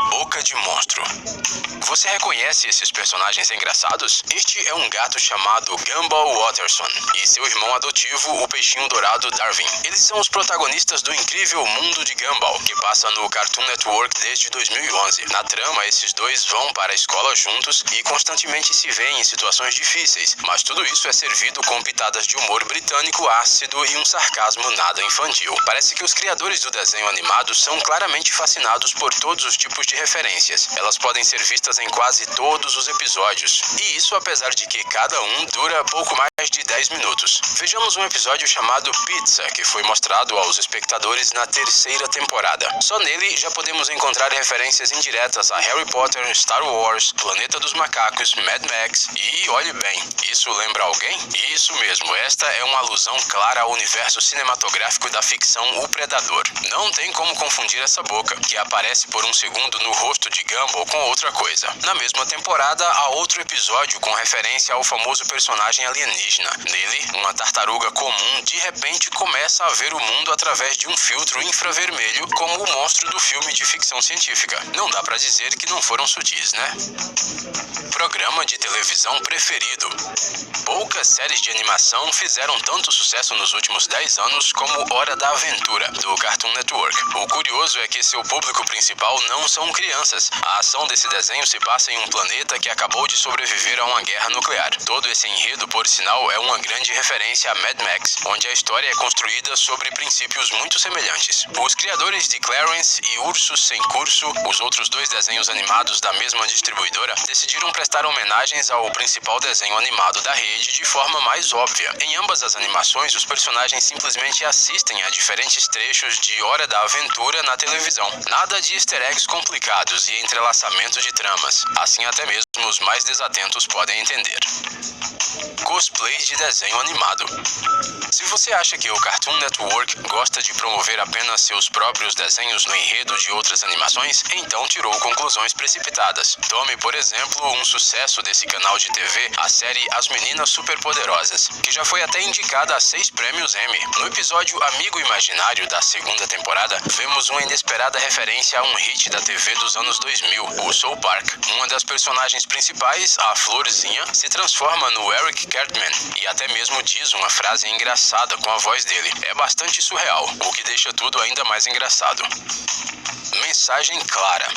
Boca de monstro. Você reconhece esses personagens engraçados? Este é um gato chamado Gumball Watterson e seu irmão adotivo, o peixinho dourado Darwin. Eles são os protagonistas do incrível mundo de Gumball, que passa no Cartoon Network desde 2011. Na trama, esses dois vão para a escola juntos e constantemente se veem em situações difíceis, mas tudo isso é servido com pitadas de humor britânico ácido e um sarcasmo nada infantil. Parece que os criadores do desenho animado são claramente fascinados por todos os tipos de referências. Elas podem ser vistas em quase todos os episódios, e isso apesar de que cada um dura pouco mais de 10 minutos. Vejamos um episódio chamado Pizza, que foi mostrado aos espectadores na terceira temporada. Só nele já podemos encontrar referências indiretas a Harry Potter, Star Wars, Planeta dos Macacos, Mad Max e, olhe bem, isso lembra alguém? Isso mesmo, esta é uma alusão clara ao universo cinematográfico da ficção O Predador. Não tem como confundir essa boca, que aparece por um segundo no rosto de Gumball, com outra coisa. Na mesma temporada, há outro episódio com referência ao famoso personagem alienígena. Nele, uma tartaruga comum de repente começa a ver o mundo através de um filtro infravermelho, como o monstro do filme de ficção científica. Não dá pra dizer que não foram sutis, né? Programa de televisão preferido. Poucas séries de animação fizeram tanto sucesso nos últimos 10 anos como Hora da Aventura, do Cartoon Network. O curioso é que seu público principal não são crianças. A ação desse desenho se passa em um planeta que acabou de sobreviver a uma guerra nuclear. Todo esse enredo, por sinal, é uma grande referência a Mad Max, onde a história é construída sobre princípios muito semelhantes. Os criadores de Clarence e Ursos Sem Curso, os outros dois desenhos animados da mesma distribuidora, decidiram prestar homenagens ao principal desenho animado da rede de forma mais óbvia. Em ambas as animações, os personagens simplesmente assistem a diferentes trechos de Hora da Aventura na televisão. Nada de easter eggs complicados e entrelaçamento de tramas. Assim até mesmo os mais desatentos podem entender. Cosplay de desenho animado. Se você acha que o Cartoon Network gosta de promover apenas seus próprios desenhos no enredo de outras animações, então tirou conclusões precipitadas. Tome, por exemplo, um sucesso desse canal de TV, a série As Meninas Superpoderosas, que já foi até indicada a 6 prêmios Emmy. No episódio Amigo Imaginário da segunda temporada, vemos uma inesperada referência a um hit da TV dos anos 2000, o South Park. Uma das personagens principais, a Florzinha, se transforma no Eric Cartman e até mesmo diz uma frase engraçada com a voz dele. É bastante surreal, o que deixa tudo ainda mais engraçado. Mensagem clara.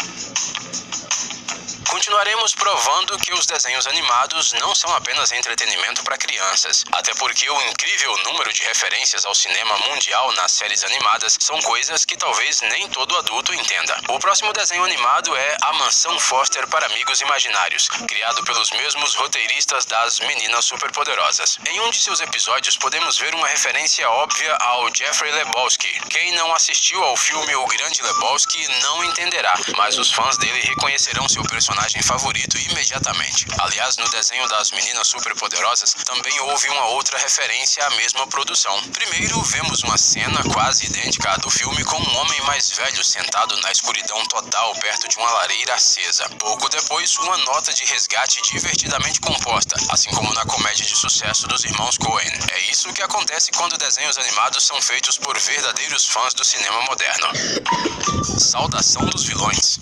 Continuaremos provando que os desenhos animados não são apenas entretenimento para crianças, até porque o incrível número de referências ao cinema mundial nas séries animadas são coisas que talvez nem todo adulto entenda. O próximo desenho animado é A Mansão Foster para Amigos Imaginários, criado pelos mesmos roteiristas das Meninas Superpoderosas. Em um de seus episódios podemos ver uma referência óbvia ao Jeffrey Lebowski. Quem não assistiu ao filme O Grande Lebowski não entenderá, mas os fãs dele reconhecerão seu personagem favorito imediatamente. Aliás, no desenho das Meninas Superpoderosas também houve uma outra referência à mesma produção. Primeiro, vemos uma cena quase idêntica à do filme com um homem mais velho sentado na escuridão total perto de uma lareira acesa. Pouco depois, uma nota de resgate divertidamente composta, assim como na comédia de sucesso dos irmãos Coen. É isso que acontece quando desenhos animados são feitos por verdadeiros fãs do cinema moderno. Saudação dos vilões.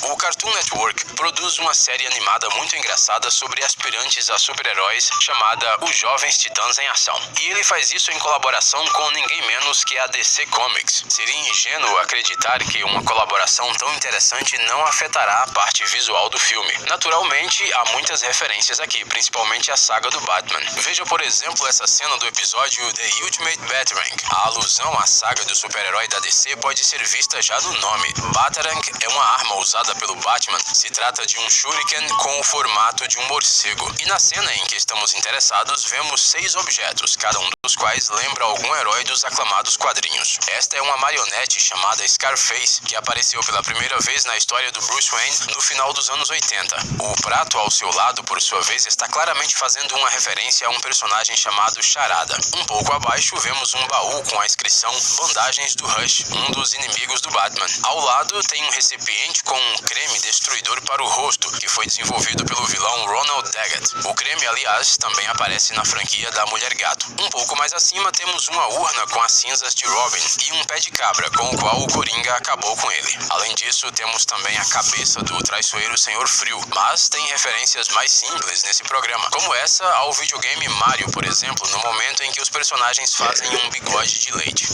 O Cartoon Network produz uma série animada muito engraçada sobre aspirantes a super-heróis chamada Os Jovens Titãs em Ação. E ele faz isso em colaboração com ninguém menos que a DC Comics. Seria ingênuo acreditar que uma colaboração tão interessante não afetará a parte visual do filme. Naturalmente, há muitas referências aqui, principalmente a saga do Batman. Veja, por exemplo, essa cena do episódio The Ultimate Batarang. A alusão à saga do super-herói da DC pode ser vista já no nome. Batarang é uma arma usada pelo Batman. Se trata de um shuriken com o formato de um morcego. E na cena em que estamos interessados, vemos 6 objetos, cada um dos quais lembra algum herói dos aclamados quadrinhos. Esta é uma marionete chamada Scarface, que apareceu pela primeira vez na história do Bruce Wayne no final dos anos 80. O prato ao seu lado, por sua vez, está claramente fazendo uma referência a um personagem chamado Charada. Um pouco abaixo, vemos um baú com a inscrição Bandagens do Rush, um dos inimigos do Batman. Ao lado, tem um recipiente com um creme destruidor para o rosto, que foi desenvolvido pelo vilão Ronald Daggett. O creme, aliás, também aparece na franquia da Mulher Gato. Um pouco mais acima temos uma urna com as cinzas de Robin e um pé de cabra, com o qual o Coringa acabou com ele. Além disso, temos também a cabeça do traiçoeiro Senhor Frio, mas tem referências mais simples nesse programa, como essa ao videogame Mario, por exemplo, no momento em que os personagens fazem um bigode de leite.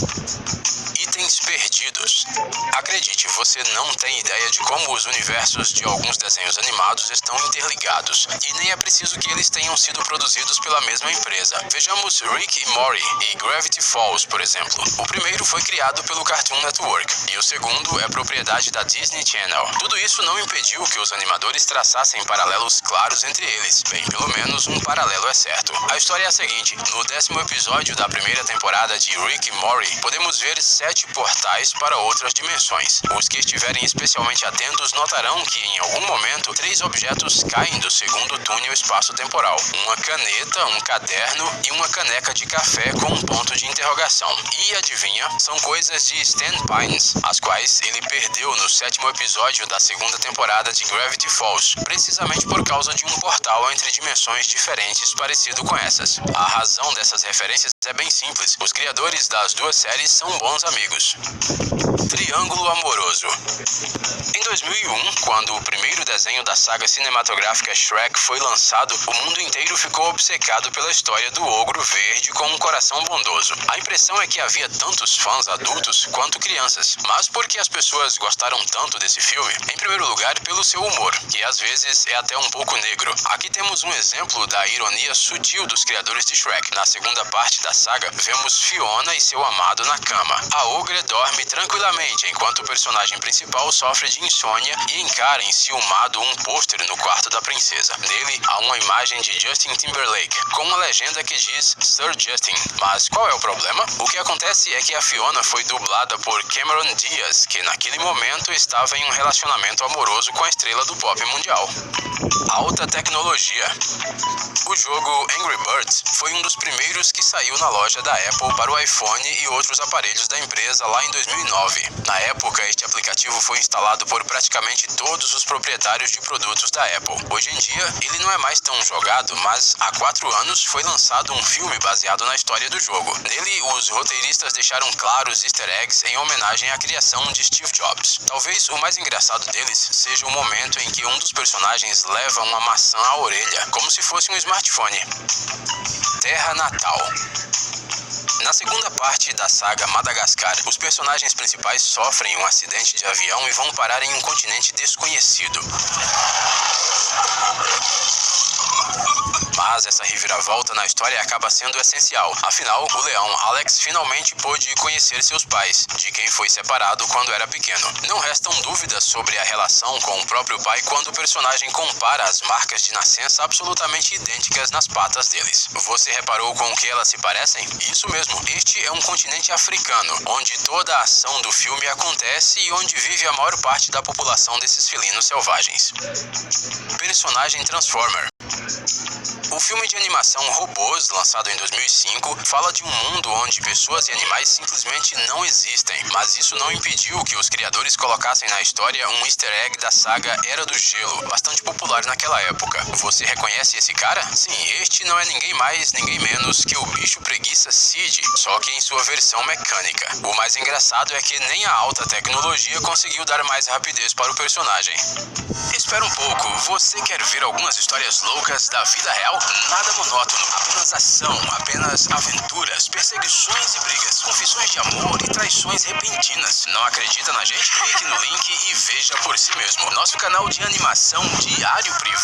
Itens perdidos. Acredite, você não tem ideia de como os universos de alguns desenhos animados estão interligados, e nem é preciso que eles tenham sido produzidos pela mesma empresa. Vejamos Rick e Morty e Gravity Falls, por exemplo. O primeiro foi criado pelo Cartoon Network, e o segundo é propriedade da Disney Channel. Tudo isso não impediu que os animadores traçassem paralelos claros entre eles. Bem, pelo menos um paralelo é certo. A história é a seguinte: no 10º episódio da primeira temporada de Rick e Morty, podemos ver 7 portais para outras dimensões. Os que estiverem especialmente atentos notarão que, em algum momento, 3 objetos caem do segundo túnel espaço-temporal: uma caneta, um caderno e uma caneca de café com um ponto de interrogação. E adivinha? São coisas de Stan Pines, as quais ele perdeu no 7º episódio da segunda temporada de Gravity Falls, precisamente por causa de um portal entre dimensões diferentes parecido com essas. A razão dessas referências é bem simples: os criadores das duas séries são bons amigos. Triângulo amoroso. Em 2001, quando o primeiro desenho da saga cinematográfica Shrek foi lançado, o mundo inteiro ficou obcecado pela história do ogro verde com um coração bondoso. A impressão é que havia tantos fãs adultos quanto crianças. Mas por que as pessoas gostaram tanto desse filme? Em primeiro lugar, pelo seu humor, que às vezes é até um pouco negro. Aqui temos um exemplo da ironia sutil dos criadores de Shrek. Na segunda parte da saga, vemos Fiona e seu amado na cama. A ogra dorme tranquilamente, enquanto o personagem principal sofre de insônia e encara enciumado um pôster no quarto da princesa. Nele, há uma imagem de Justin Timberlake, com uma legenda que diz Sir Justin. Mas qual é o problema? O que acontece é que a Fiona foi dublada por Cameron Diaz, que naquele momento estava em um relacionamento amoroso com a estrela do pop mundial. Alta tecnologia. O jogo Angry Birds foi um dos primeiros que saiu na loja da Apple para o iPhone e outros aparelhos da empresa lá em 2009. Na época, este aplicativo foi instalado por praticamente todos os proprietários de produtos da Apple. Hoje em dia, ele não é mais tão jogado, mas há 4 anos foi lançado um filme baseado na história do jogo. Nele, os roteiristas deixaram claros easter eggs em homenagem à criação de Steve Jobs. Talvez o mais engraçado deles seja o momento em que um dos personagens leva uma maçã à orelha, como se fosse um smartphone. Terra Natal. Na segunda parte da saga Madagascar, os personagens principais sofrem um acidente de avião e vão parar em um continente desconhecido. Mas essa reviravolta na história acaba sendo essencial. Afinal, o leão Alex finalmente pôde conhecer seus pais, de quem foi separado quando era pequeno. Não restam dúvidas sobre a relação com o próprio pai quando o personagem compara as marcas de nascença absolutamente idênticas nas patas deles. Você reparou com o que elas se parecem? Isso mesmo, este é um continente africano, onde toda a ação do filme acontece e onde vive a maior parte da população desses felinos selvagens. Personagem Transformer. O filme de animação Robôs, lançado em 2005, fala de um mundo onde pessoas e animais simplesmente não existem, mas isso não impediu que os criadores colocassem na história um easter egg da saga Era do Gelo, bastante popular naquela época. Você reconhece esse cara? Sim, este não é ninguém mais, ninguém menos que o bicho preguiça Sid, só que em sua versão mecânica. O mais engraçado é que nem a alta tecnologia conseguiu dar mais rapidez para o personagem. Espera um pouco, você quer ver algumas histórias loucas da vida real? Nada monótono, apenas ação, apenas aventuras, perseguições e brigas, confissões de amor e traições repentinas. Não acredita na gente? Clique no link e veja por si mesmo. Nosso canal de animação diário privado